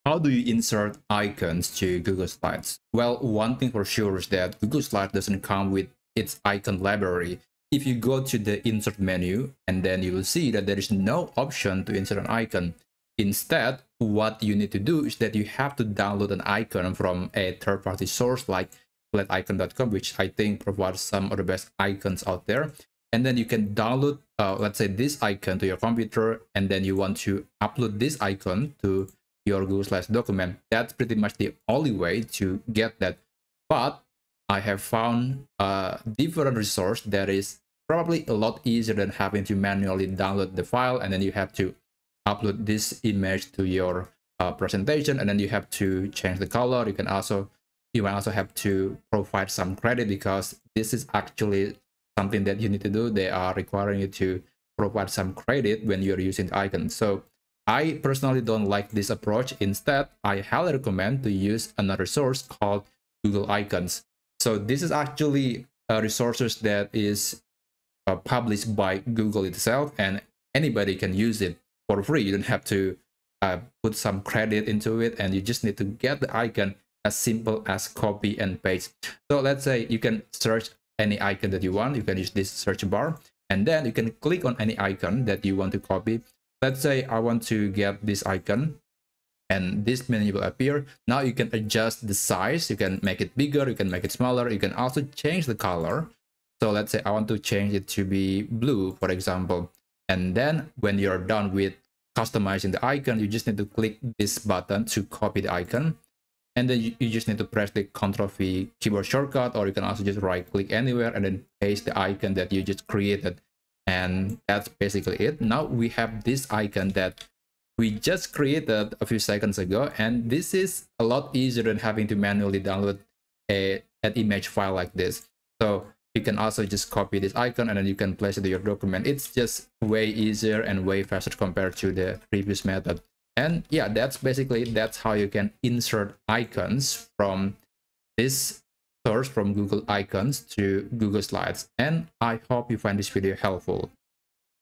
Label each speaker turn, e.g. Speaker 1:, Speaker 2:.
Speaker 1: How do you insert icons to Google Slides? Well, one thing for sure is that Google Slides doesn't come with its icon library. If you go to the insert menu, and then you will see that there is no option to insert an icon. Instead, what you need to do is that you have to download an icon from a third-party source like flaticon.com, which I think provides some of the best icons out there. And then you can download, let's say, this icon to your computer, and then you want to upload this icon to your Google Slides document. That's pretty much the only way to get that. But I have found a different resource that is probably a lot easier than having to manually download the file, and then you have to upload this image to your presentation, and then you have to change the color. You might also have to provide some credit, because this is actually something that you need to do. They are requiring you to provide some credit when you're using the icon. So I personally don't like this approach. Instead, I highly recommend to use another source called Google Icons. So this is actually a resource that is published by Google itself, and anybody can use it for free. You don't have to put some credit into it, and you just need to get the icon as simple as copy and paste. So let's say you can search any icon that you want. You can use this search bar, and then you can click on any icon that you want to copy. Let's say I want to get this icon, and this menu will appear. Now you can adjust the size. You can make it bigger, you can make it smaller. You can also change the color. So let's say I want to change it to be blue, for example. And then when you're done with customizing the icon, you just need to click this button to copy the icon. And then you just need to press the Ctrl+V keyboard shortcut, or you can also just right click anywhere and then paste the icon that you just created. And that's basically it. Now we have this icon that we just created a few seconds ago, and this is a lot easier than having to manually download an image file like this. So you can also just copy this icon and then you can place it in your document. It's just way easier and way faster compared to the previous method. And yeah, that's how you can insert icons from this source, from Google Icons, to Google Slides. And I hope you find this video helpful.